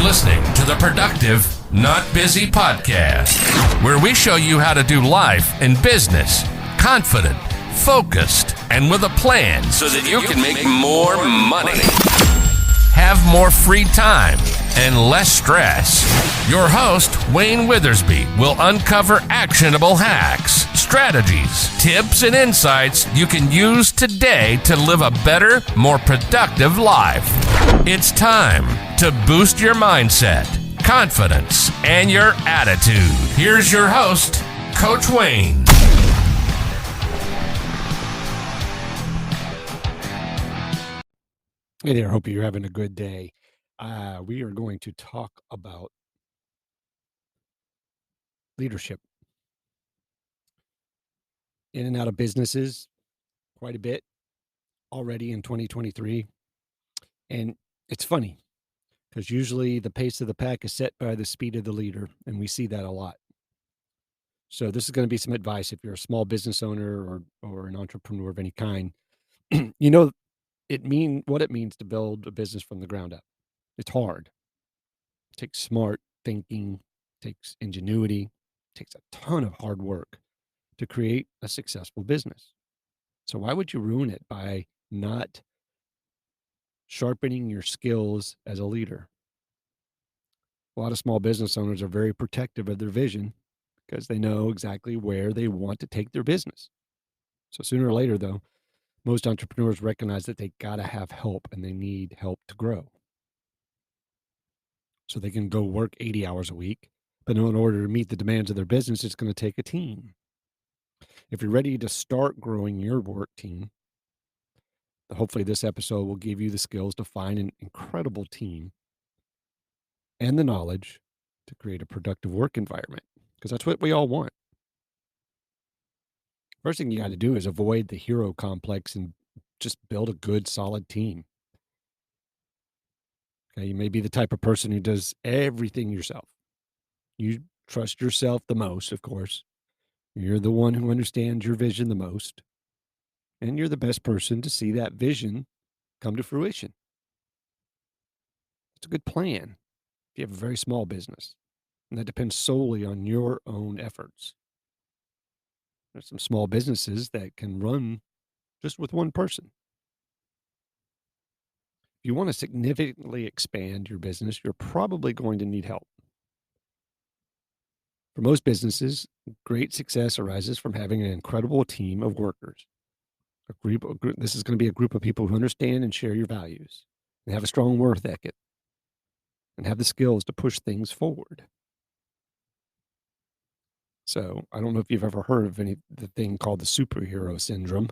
listening to the Productive, Not Busy podcast, where we show you how to do life and business confident, focused, and with a plan so that you can make more money. Have more free time and less stress. Your host, Wayne Withersby, will uncover actionable hacks, strategies, tips, and insights you can use today to live a better, more productive life. It's time to boost your mindset, confidence, and your attitude. Here's your host, Coach Wayne. Hey there, hope you're having a good day. We are going to talk about leadership. In and out of businesses quite a bit already in 2023. And it's funny because usually the pace of the pack is set by the speed of the leader, and we see that a lot. So this is going to be some advice if you're a small business owner or an entrepreneur of any kind. You know, what it means to build a business from the ground up. It's hard. It takes smart thinking, takes ingenuity, takes a ton of hard work to create a successful business. So why would you ruin it by not sharpening your skills as a leader? A lot of small business owners are very protective of their vision because they know exactly where they want to take their business. So sooner or later, though, most entrepreneurs recognize that they got to have help and they need help to grow. So they can go work 80 hours a week, but in order to meet the demands of their business, it's going to take a team. If you're ready to start growing your work team, hopefully this episode will give you the skills to find an incredible team and the knowledge to create a productive work environment, because that's what we all want. First thing you got to do is avoid the hero complex and just build a good, solid team. Okay, you may be the type of person who does everything yourself. You trust yourself the most, of course. You're the one who understands your vision the most. And you're the best person to see that vision come to fruition. It's a good plan if you have a very small business. And that depends solely on your own efforts. There's some small businesses that can run just with one person. If you want to significantly expand your business, you're probably going to need help. For most businesses, great success arises from having an incredible team of workers. This is going to be a group of people who understand and share your values, and have a strong work ethic, and have the skills to push things forward. So I don't know if you've ever heard of the thing called the superhero syndrome,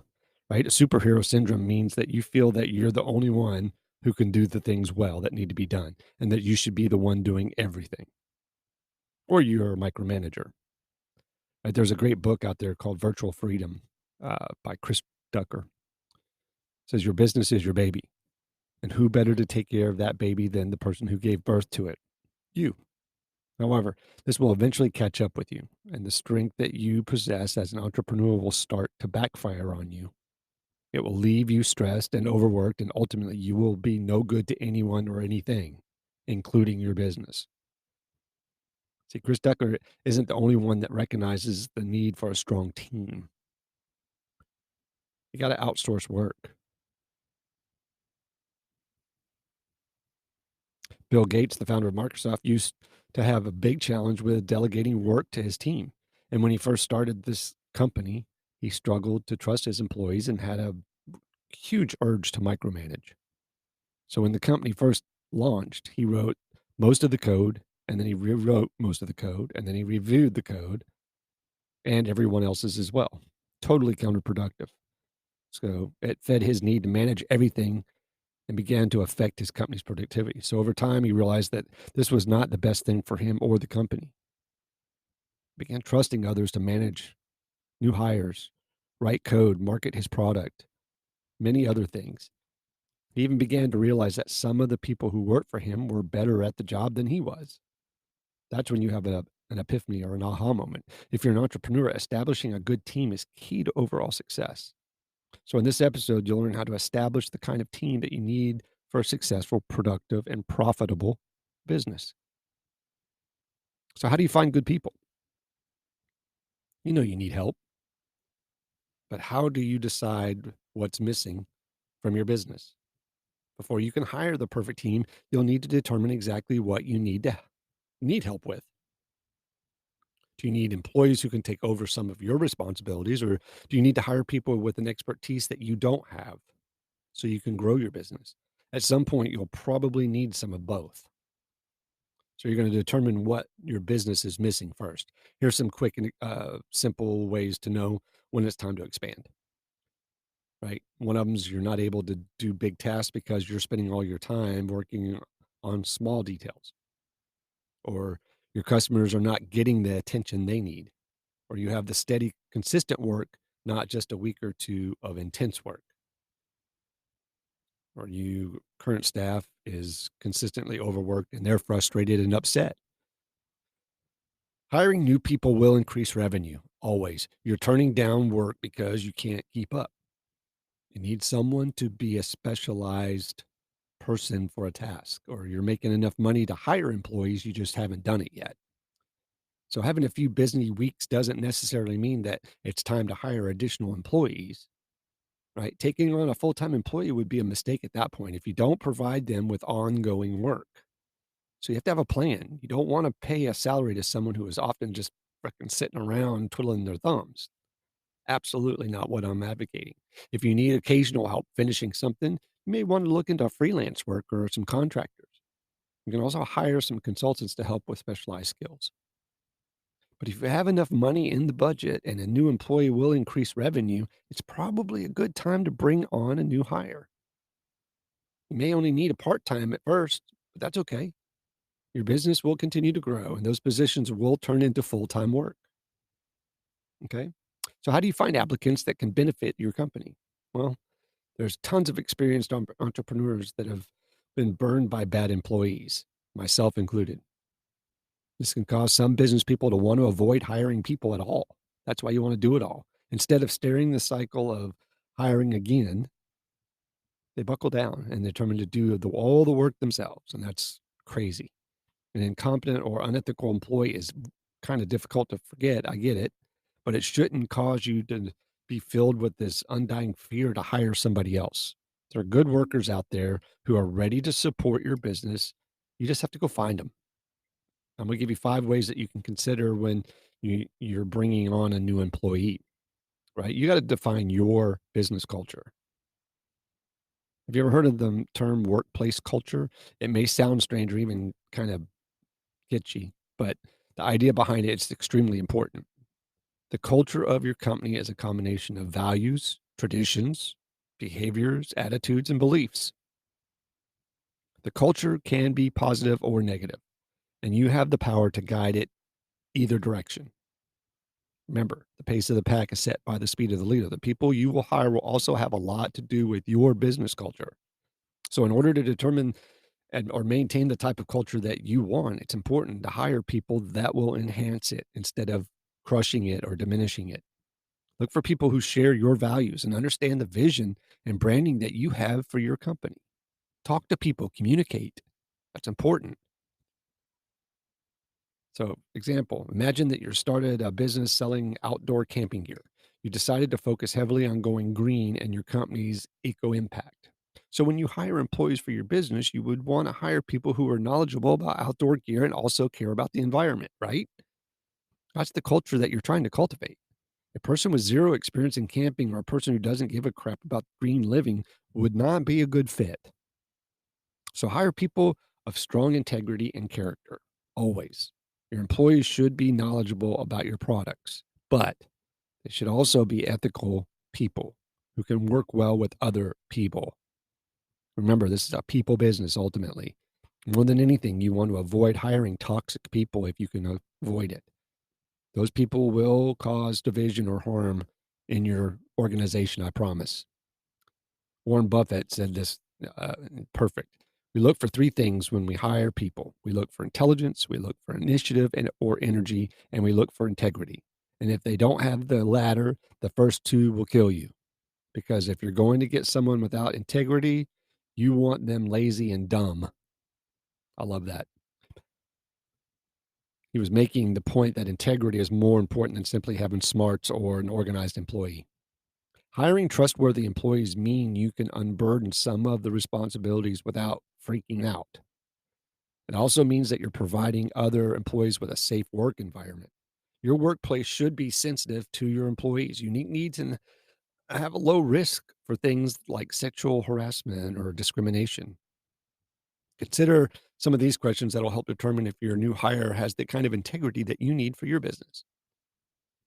right? A superhero syndrome means that you feel that you're the only one who can do the things well that need to be done, and that you should be the one doing everything. Or you're a micromanager. Right? There's a great book out there called Virtual Freedom by Chris Ducker. It says your business is your baby. And who better to take care of that baby than the person who gave birth to it? You. However, this will eventually catch up with you, and the strength that you possess as an entrepreneur will start to backfire on you. It will leave you stressed and overworked, and ultimately you will be no good to anyone or anything, including your business. See, Chris Ducker isn't the only one that recognizes the need for a strong team. You got to outsource work. Bill Gates, the founder of Microsoft, used to have a big challenge with delegating work to his team. And when he first started this company, he struggled to trust his employees and had a huge urge to micromanage. So when the company first launched, he wrote most of the code, and then he rewrote most of the code, and then he reviewed the code and everyone else's as well. Totally counterproductive. So it fed his need to manage everything and began to affect his company's productivity. So over time, he realized that this was not the best thing for him or the company. He began trusting others to manage new hires, write code, market his product, many other things. He even began to realize that some of the people who worked for him were better at the job than he was. That's when you have an epiphany or an aha moment. If you're an entrepreneur, establishing a good team is key to overall success. So in this episode, you'll learn how to establish the kind of team that you need for a successful, productive, and profitable business. So how do you find good people? You know you need help, but how do you decide what's missing from your business? Before you can hire the perfect team, you'll need to determine exactly what you need help with. Do you need employees who can take over some of your responsibilities, or do you need to hire people with an expertise that you don't have so you can grow your business? At some point, you'll probably need some of both. So you're going to determine what your business is missing first. Here's some quick and simple ways to know when it's time to expand. Right. One of them is you're not able to do big tasks because you're spending all your time working on small details, or your customers are not getting the attention they need, or you have the steady, consistent work, not just a week or two of intense work, or you current staff is consistently overworked and they're frustrated and upset. Hiring new people will increase revenue, always. You're turning down work because you can't keep up. You need someone to be a specialized person for a task, or you're making enough money to hire employees, you just haven't done it yet. So having a few busy weeks doesn't necessarily mean that it's time to hire additional employees, right? Taking on a full-time employee would be a mistake at that point if you don't provide them with ongoing work. So you have to have a plan. You don't want to pay a salary to someone who is often just freaking sitting around twiddling their thumbs. Absolutely not what I'm advocating. If you need occasional help finishing something, you may want to look into freelance work or some contractors. You can also hire some consultants to help with specialized skills. But if you have enough money in the budget and a new employee will increase revenue, it's probably a good time to bring on a new hire. You may only need a part time at first, but that's okay. Your business will continue to grow and those positions will turn into full time work. Okay. So, how do you find applicants that can benefit your company? Well, there's tons of experienced entrepreneurs that have been burned by bad employees, myself included. This can cause some business people to want to avoid hiring people at all. That's why you want to do it all. Instead of staring the cycle of hiring again, they buckle down and determine to do all the work themselves. And that's crazy. An incompetent or unethical employee is kind of difficult to forget. I get it, but it shouldn't cause you to be filled with this undying fear to hire somebody else. There are good workers out there who are ready to support your business. You just have to go find them. I'm going to give you 5 ways that you can consider when you're bringing on a new employee, right? You got to define your business culture. Have you ever heard of the term workplace culture? It may sound strange or even kind of kitschy, but the idea behind it is extremely important. The culture of your company is a combination of values, traditions, behaviors, attitudes, and beliefs. The culture can be positive or negative, and you have the power to guide it either direction. Remember, the pace of the pack is set by the speed of the leader. The people you will hire will also have a lot to do with your business culture. So, in order to determine or maintain the type of culture that you want, it's important to hire people that will enhance it instead of crushing it or diminishing it. Look for people who share your values and understand the vision and branding that you have for your company. Talk to people, communicate. That's important. So, example, imagine that you started a business selling outdoor camping gear. You decided to focus heavily on going green and your company's eco impact. So, when you hire employees for your business, you would want to hire people who are knowledgeable about outdoor gear and also care about the environment, right? That's the culture that you're trying to cultivate. A person with zero experience in camping or a person who doesn't give a crap about green living would not be a good fit. So hire people of strong integrity and character, always. Your employees should be knowledgeable about your products, but they should also be ethical people who can work well with other people. Remember, this is a people business ultimately. More than anything, you want to avoid hiring toxic people if you can avoid it. Those people will cause division or harm in your organization, I promise. Warren Buffett said this perfect. We look for 3 things when we hire people. We look for intelligence, we look for initiative and or energy, and we look for integrity. And if they don't have the latter, the first 2 will kill you. Because if you're going to get someone without integrity, you want them lazy and dumb. I love that. He was making the point that integrity is more important than simply having smarts or an organized employee. Hiring trustworthy employees mean you can unburden some of the responsibilities without freaking out. It also means that you're providing other employees with a safe work environment. Your workplace should be sensitive to your employees' unique needs and have a low risk for things like sexual harassment or discrimination. Consider some of these questions that'll help determine if your new hire has the kind of integrity that you need for your business.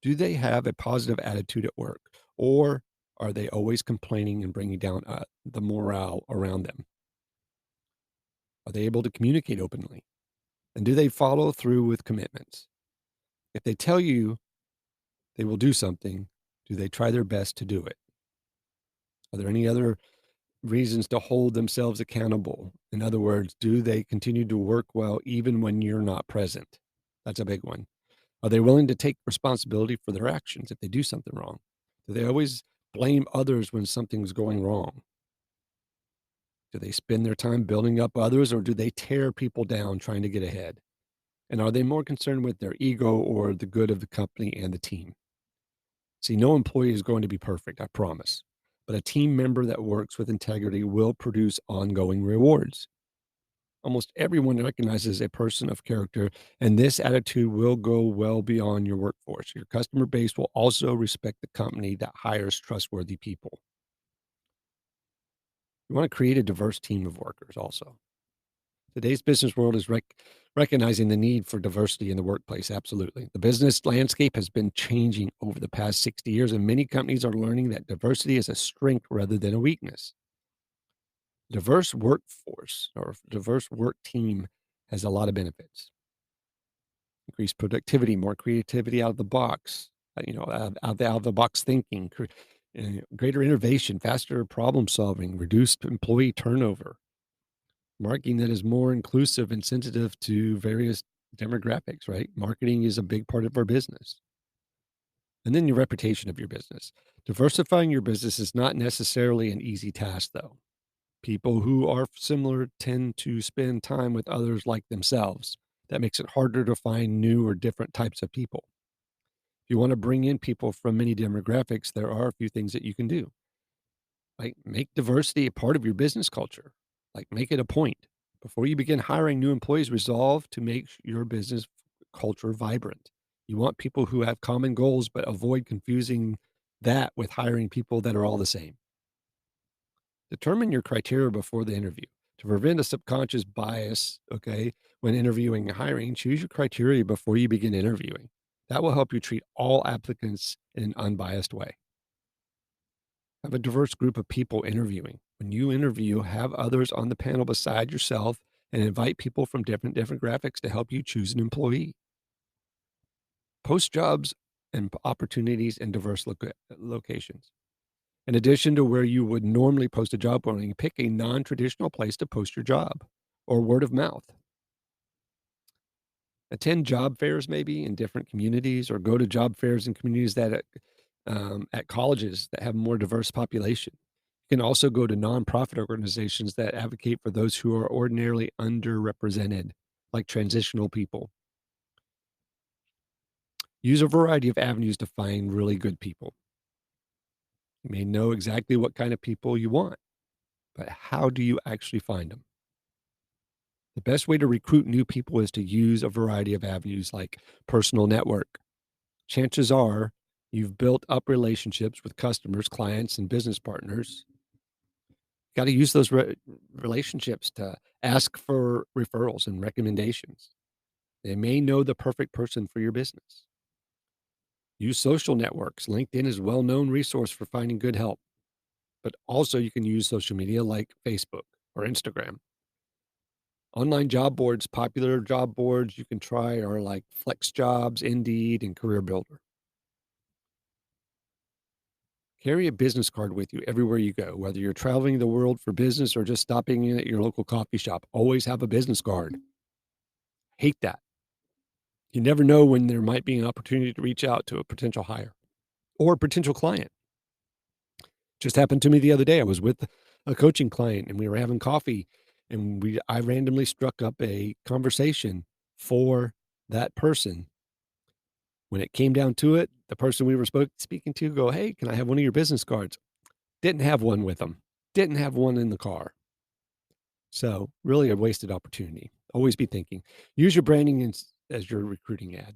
Do they have a positive attitude at work, or are they always complaining and bringing down the morale around them? Are they able to communicate openly? And do they follow through with commitments? If they tell you they will do something, do they try their best to do it? Are there any other reasons to hold themselves accountable? In other words, do they continue to work well even when you're not present? That's a big one. Are they willing to take responsibility for their actions if they do something wrong? Do they always blame others when something's going wrong? Do they spend their time building up others, or do they tear people down trying to get ahead? And are they more concerned with their ego or the good of the company and the team? See, no employee is going to be perfect, I promise. But a team member that works with integrity will produce ongoing rewards. Almost everyone recognizes a person of character, and this attitude will go well beyond your workforce. Your customer base will also respect the company that hires trustworthy people. You want to create a diverse team of workers also. Today's business world is recognizing the need for diversity in the workplace. Absolutely. The business landscape has been changing over the past 60 years, and many companies are learning that diversity is a strength rather than a weakness. Diverse workforce or diverse work team has a lot of benefits. Increased productivity, more creativity out of the box, out of the box thinking, greater innovation, faster problem solving, reduced employee turnover, marketing that is more inclusive and sensitive to various demographics, right? Marketing is a big part of our business. And then your reputation of your business. Diversifying your business is not necessarily an easy task, though. People who are similar tend to spend time with others like themselves. That makes it harder to find new or different types of people. If you want to bring in people from many demographics, there are a few things that you can do. Like make diversity a part of your business culture. Like make it a point. Before you begin hiring new employees, resolve to make your business culture vibrant. You want people who have common goals, but avoid confusing that with hiring people that are all the same. Determine your criteria before the interview. To prevent a subconscious bias, okay, when interviewing and hiring, choose your criteria before you begin interviewing. That will help you treat all applicants in an unbiased way. Have a diverse group of people interviewing. When you interview, have others on the panel beside yourself and invite people from different demographics to help you choose an employee. Post jobs and opportunities in diverse locations. In addition to where you would normally post a job opening, pick a non-traditional place to post your job or word of mouth. Attend job fairs maybe in different communities, or go to job fairs in communities that at colleges that have more diverse population. You can also go to nonprofit organizations that advocate for those who are ordinarily underrepresented, like transitional people. Use a variety of avenues to find really good people. You may know exactly what kind of people you want, but how do you actually find them? The best way to recruit new people is to use a variety of avenues like personal network. Chances are you've built up relationships with customers, clients, and business partners. Got to use those relationships to ask for referrals and recommendations. They may know the perfect person for your business. Use social networks. LinkedIn is a well-known resource for finding good help, but also you can use social media like Facebook or Instagram. Online job boards, popular job boards you can try are like Flex Jobs, Indeed, and Career Builder. Carry a business card with you everywhere you go, whether you're traveling the world for business or just stopping in at your local coffee shop. Always have a business card. Hate that. You never know when there might be an opportunity to reach out to a potential hire or a potential client. Just happened to me the other day. I was with a coaching client and we were having coffee, and I randomly struck up a conversation for that person, when it came down to it, the person we were speaking to go, hey, can I have one of your business cards? Didn't have one with them. Didn't have one in the car. So really a wasted opportunity. Always be thinking. Use your branding as your recruiting ad.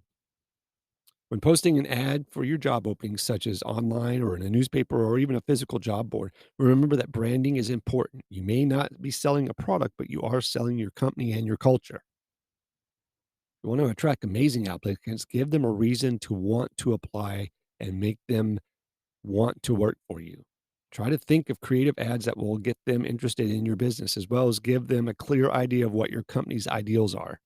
When posting an ad for your job openings, such as online or in a newspaper or even a physical job board, remember that branding is important. You may not be selling a product, but you are selling your company and your culture. You want to attract amazing applicants, give them a reason to want to apply and make them want to work for you. Try to think of creative ads that will get them interested in your business, as well as give them a clear idea of what your company's ideals are.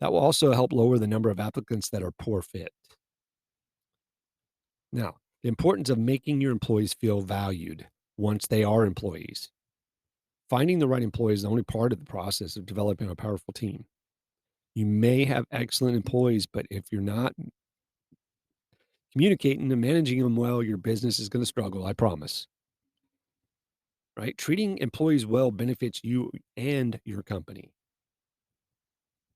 That will also help lower the number of applicants that are poor fit. Now, the importance of making your employees feel valued once they are employees. Finding the right employee is the only part of the process of developing a powerful team. You may have excellent employees, but if you're not communicating and managing them well, your business is going to struggle, I promise. Right? Treating employees well benefits you and your company.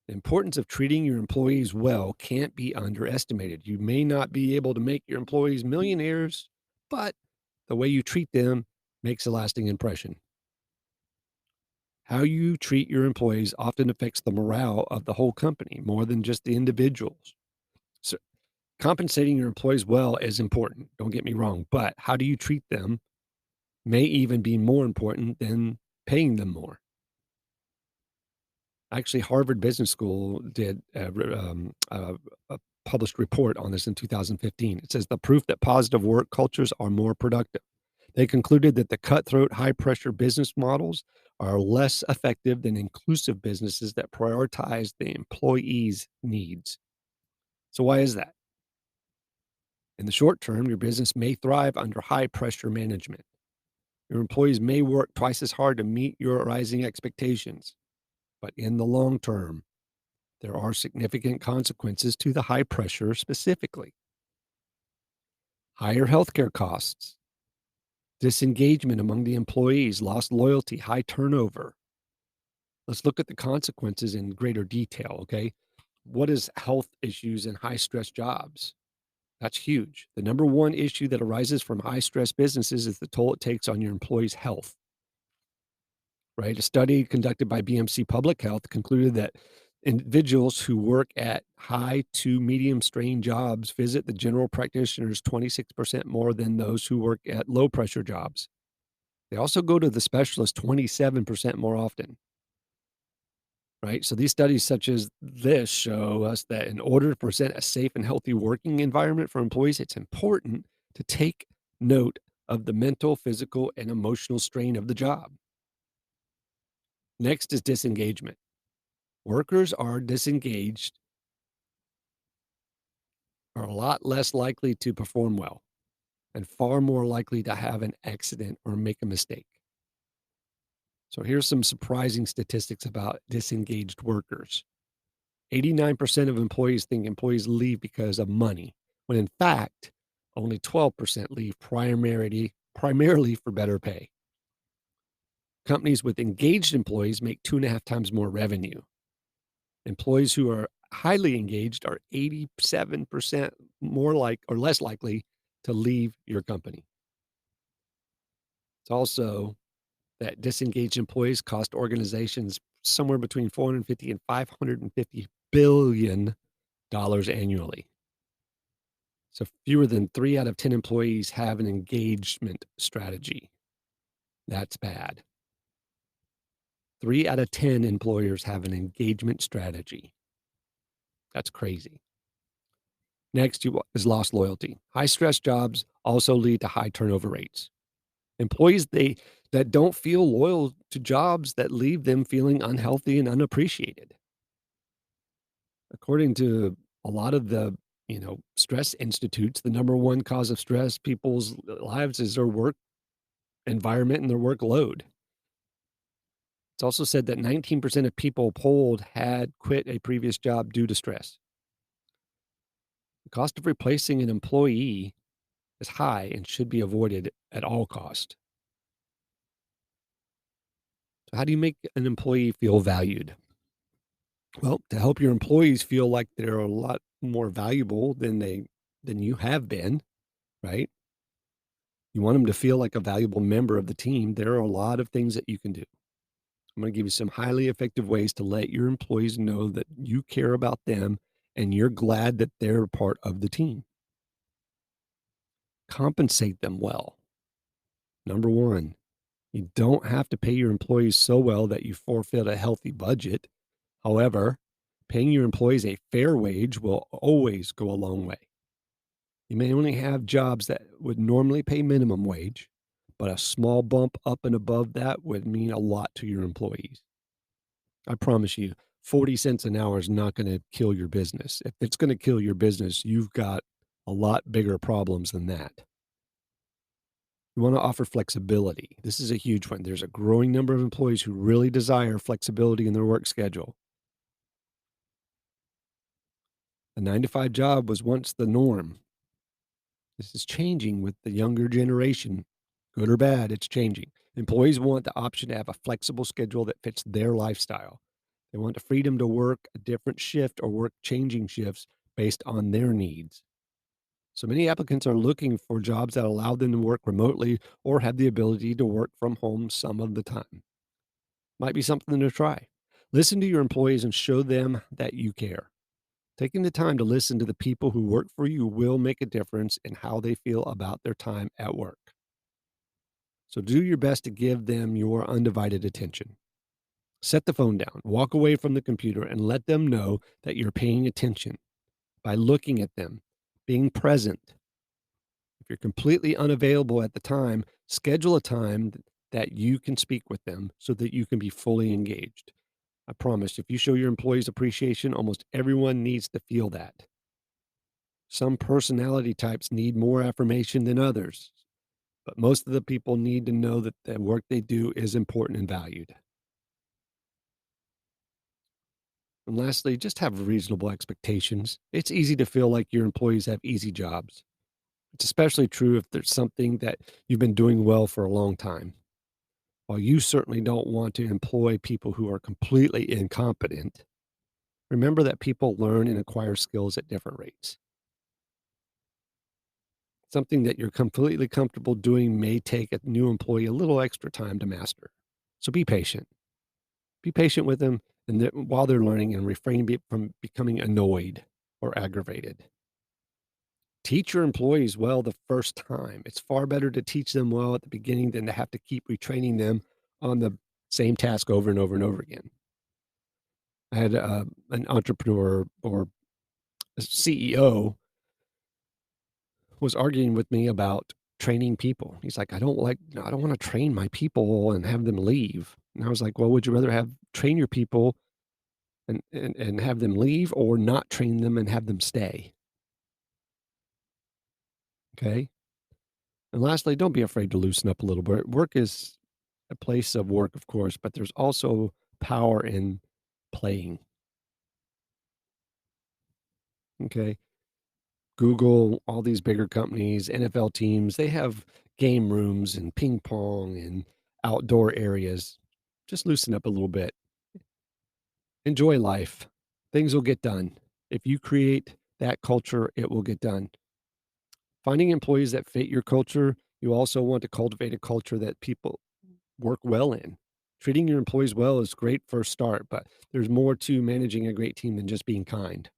The importance of treating your employees well can't be underestimated. You may not be able to make your employees millionaires, but the way you treat them makes a lasting impression. How you treat your employees often affects the morale of the whole company more than just the individuals. So, compensating your employees well is important, don't get me wrong, but how do you treat them may even be more important than paying them more. Actually, Harvard Business School did a published report on this in 2015. It says the proof that positive work cultures are more productive. They concluded that the cutthroat, high pressure business models are less effective than inclusive businesses that prioritize the employees' needs. So, why is that? In the short term, your business may thrive under high pressure management. Your employees may work twice as hard to meet your rising expectations. But in the long term, there are significant consequences to the high pressure specifically. Higher healthcare costs, disengagement among the employees, lost loyalty, high turnover. Let's look at the consequences in greater detail, okay? What is health issues in high stress jobs? That's huge. The number one issue that arises from high stress businesses is the toll it takes on your employees' health. Right? A study conducted by BMC Public Health concluded that individuals who work at high to medium strain jobs visit the general practitioners 26% more than those who work at low pressure jobs. They also go to the specialist 27% more often. Right? So these studies such as this show us that in order to present a safe and healthy working environment for employees, it's important to take note of the mental, physical, and emotional strain of the job. Next is disengagement. Workers are disengaged are a lot less likely to perform well and far more likely to have an accident or make a mistake. So here's some surprising statistics about disengaged workers. 89% of employees think employees leave because of money, when in fact, only 12% leave primarily for better pay. Companies with engaged employees make 2.5 times more revenue. Employees who are highly engaged are 87% more or less likely to leave your company. It's also that disengaged employees cost organizations somewhere between 450 and 550 billion dollars annually. So fewer than 3 out of 10 employees have an engagement strategy. That's bad. 3 out of 10 employers have an engagement strategy. That's crazy. Next is lost loyalty. High stress jobs also lead to high turnover rates. Employees that don't feel loyal to jobs that leave them feeling unhealthy and unappreciated. According to a lot of the stress institutes, the number one cause of stress people's lives is their work environment and their workload. It's also said that 19% of people polled had quit a previous job due to stress. The cost of replacing an employee is high and should be avoided at all costs. So how do you make an employee feel valued? Well, to help your employees feel like they're a lot more valuable than you have been, right? You want them to feel like a valuable member of the team. There are a lot of things that you can do. I'm going to give you some highly effective ways to let your employees know that you care about them and you're glad that they're a part of the team. Compensate them well. Number one, you don't have to pay your employees so well that you forfeit a healthy budget. However, paying your employees a fair wage will always go a long way. You may only have jobs that would normally pay minimum wage, but a small bump up and above that would mean a lot to your employees. I promise you, 40 cents an hour is not going to kill your business. If it's going to kill your business, you've got a lot bigger problems than that. You want to offer flexibility. This is a huge one. There's a growing number of employees who really desire flexibility in their work schedule. A 9 to 5 job was once the norm. This is changing with the younger generation. Good or bad, it's changing. Employees want the option to have a flexible schedule that fits their lifestyle. They want the freedom to work a different shift or work changing shifts based on their needs. So many applicants are looking for jobs that allow them to work remotely or have the ability to work from home some of the time. Might be something to try. Listen to your employees and show them that you care. Taking the time to listen to the people who work for you will make a difference in how they feel about their time at work. So do your best to give them your undivided attention. Set the phone down, walk away from the computer, and let them know that you're paying attention by looking at them, being present. If you're completely unavailable at the time, schedule a time that you can speak with them so that you can be fully engaged. I promise, if you show your employees appreciation, almost everyone needs to feel that. Some personality types need more affirmation than others, but most of the people need to know that the work they do is important and valued. And lastly, just have reasonable expectations. It's easy to feel like your employees have easy jobs. It's especially true if there's something that you've been doing well for a long time. While you certainly don't want to employ people who are completely incompetent, remember that people learn and acquire skills at different rates. Something that you're completely comfortable doing may take a new employee a little extra time to master. So be patient. Be patient with them while they're learning and refrain from becoming annoyed or aggravated. Teach your employees well the first time. It's far better to teach them well at the beginning than to have to keep retraining them on the same task over and over and over again. I had an entrepreneur or a CEO was arguing with me about training people. He's like, I don't want to train my people and have them leave. And I was like, well, would you rather have train your people and have them leave or not train them and have them stay? Okay. And lastly, don't be afraid to loosen up a little bit. Work is a place of work, of course, but there's also power in playing. Okay. Google, all these bigger companies, NFL teams, they have game rooms and ping pong and outdoor areas. Just loosen up a little bit. Enjoy life. Things will get done. If you create that culture, it will get done. Finding employees that fit your culture, you also want to cultivate a culture that people work well in. Treating your employees well is great first start, but there's more to managing a great team than just being kind.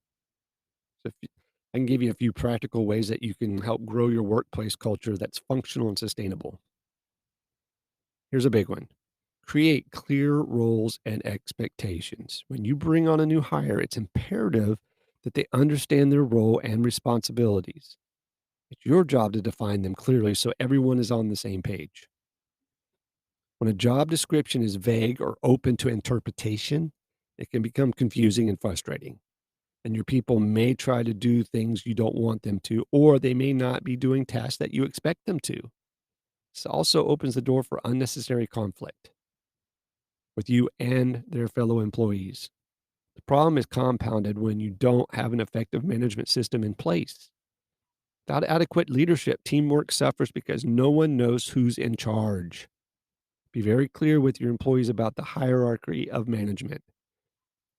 So I can give you a few practical ways that you can help grow your workplace culture that's functional and sustainable. Here's a big one. Create clear roles and expectations. When you bring on a new hire, it's imperative that they understand their role and responsibilities. It's your job to define them clearly so everyone is on the same page. When a job description is vague or open to interpretation, it can become confusing and frustrating. And your people may try to do things you don't want them to, or they may not be doing tasks that you expect them to. This also opens the door for unnecessary conflict with you and their fellow employees. The problem is compounded when you don't have an effective management system in place. Without adequate leadership, teamwork suffers because no one knows who's in charge. Be very clear with your employees about the hierarchy of management.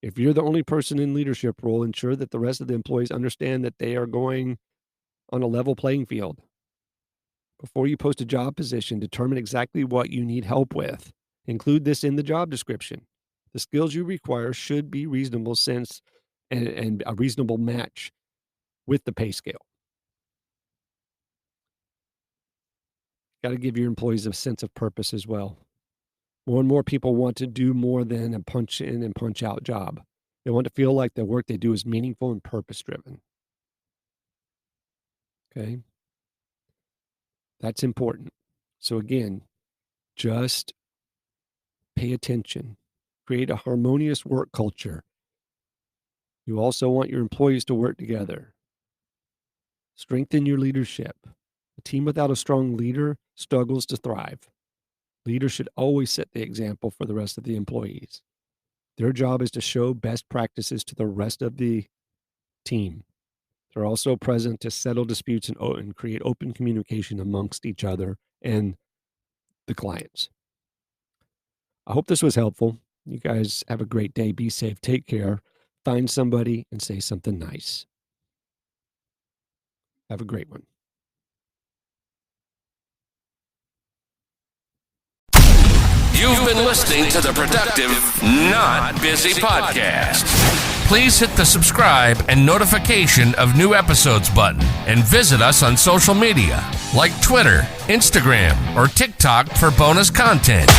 If you're the only person in leadership role, ensure that the rest of the employees understand that they are going on a level playing field. Before you post a job position, determine exactly what you need help with. Include this in the job description. The skills you require should be reasonable and a reasonable match with the pay scale. Got to give your employees a sense of purpose as well. More and more people want to do more than a punch in and punch out job. They want to feel like the work they do is meaningful and purpose driven. Okay. That's important. So again, just pay attention. Create a harmonious work culture. You also want your employees to work together. Strengthen your leadership. A team without a strong leader struggles to thrive. Leaders should always set the example for the rest of the employees. Their job is to show best practices to the rest of the team. They're also present to settle disputes and create open communication amongst each other and the clients. I hope this was helpful. You guys have a great day. Be safe. Take care. Find somebody and say something nice. Have a great one. You've been listening to the Productive, Not Busy podcast. Please hit the subscribe and notification of new episodes button and visit us on social media like Twitter, Instagram, or TikTok for bonus content.